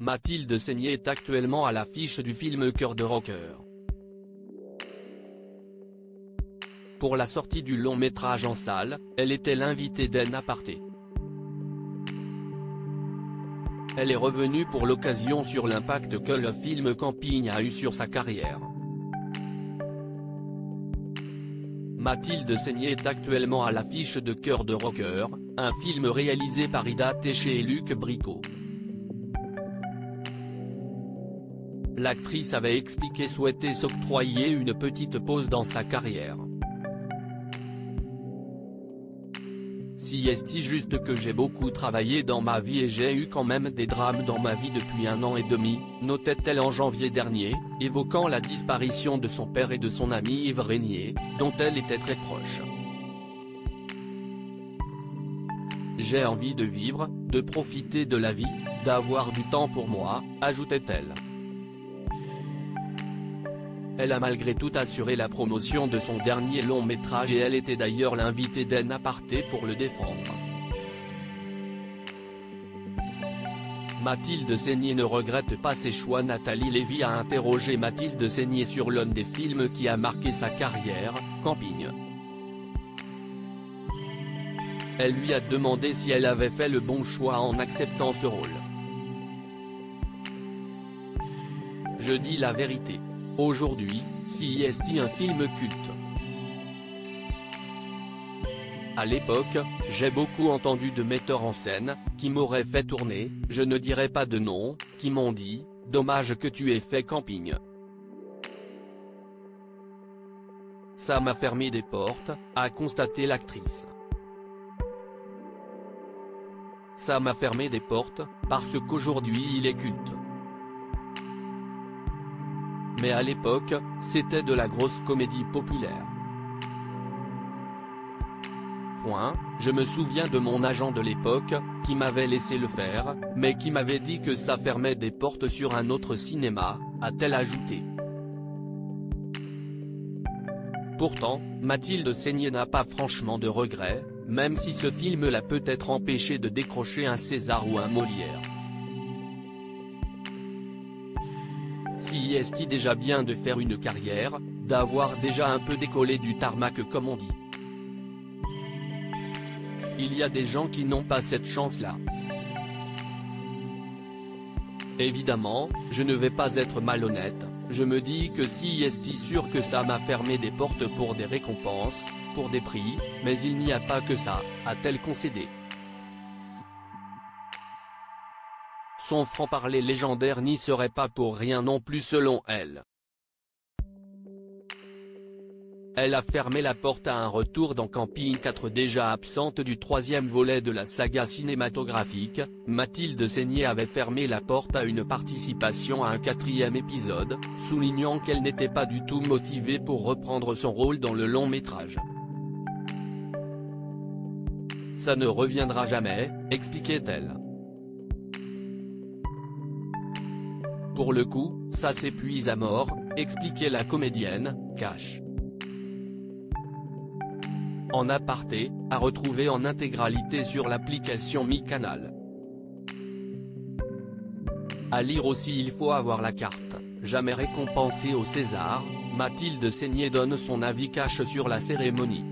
Mathilde Seigné est actuellement à l'affiche du film Cœur de rocker. Pour la sortie du long métrage en salle, elle était l'invitée d'En Aparté. Elle est revenue pour l'occasion sur l'impact que le film Camping a eu sur sa carrière. Mathilde Seigné est actuellement à l'affiche de Cœur de rocker, un film réalisé par Ida Téché et Luc Bricot. L'actrice avait expliqué souhaiter s'octroyer une petite pause dans sa carrière. Si est juste que j'ai beaucoup travaillé dans ma vie et j'ai eu quand même des drames dans ma vie depuis 1 an et demi, notait-elle en janvier dernier, évoquant la disparition de son père et de son ami Yves Régnier, dont elle était très proche. J'ai envie de vivre, de profiter de la vie, d'avoir du temps pour moi, ajoutait-elle. Elle a malgré tout assuré la promotion de son dernier long métrage et elle était d'ailleurs l'invitée d'En Aparté pour le défendre. Mathilde Seigné ne regrette pas ses choix. Nathalie Lévy a interrogé Mathilde Seigné sur l'un des films qui a marqué sa carrière, Camping. Elle lui a demandé si elle avait fait le bon choix en acceptant ce rôle. Je dis la vérité. Aujourd'hui, si est un film culte. À l'époque, j'ai beaucoup entendu de metteurs en scène, qui m'auraient fait tourner, je ne dirai pas de nom, qui m'ont dit, dommage que tu aies fait Camping. Ça m'a fermé des portes, a constaté l'actrice. Ça m'a fermé des portes, parce qu'aujourd'hui il est culte. Mais à l'époque, c'était de la grosse comédie populaire. Je me souviens de mon agent de l'époque, qui m'avait laissé le faire, mais qui m'avait dit que ça fermait des portes sur un autre cinéma, a-t-elle ajouté. Pourtant, Mathilde Seigné n'a pas franchement de regrets, même si ce film l'a peut-être empêché de décrocher un César ou un Molière. Si est déjà bien de faire une carrière, d'avoir déjà un peu décollé du tarmac comme on dit. Il y a des gens qui n'ont pas cette chance-là. Évidemment, je ne vais pas être malhonnête, je me dis que si est sûr que ça m'a fermé des portes pour des récompenses, pour des prix, mais il n'y a pas que ça, a-t-elle concédé. Son franc-parler légendaire n'y serait pas pour rien non plus selon elle. Elle a fermé la porte à un retour dans Camping 4 déjà absente du 3e volet de la saga cinématographique. Mathilde Seigné avait fermé la porte à une participation à un 4e épisode, soulignant qu'elle n'était pas du tout motivée pour reprendre son rôle dans le long métrage. Ça ne reviendra jamais, expliquait-elle. Pour le coup, ça s'épuise à mort, expliquait la comédienne, Cash. En aparté, à retrouver en intégralité sur l'application MyCanal. À lire aussi Il faut avoir la carte, jamais récompensée au César, Mathilde Seigné donne son avis cash sur la cérémonie.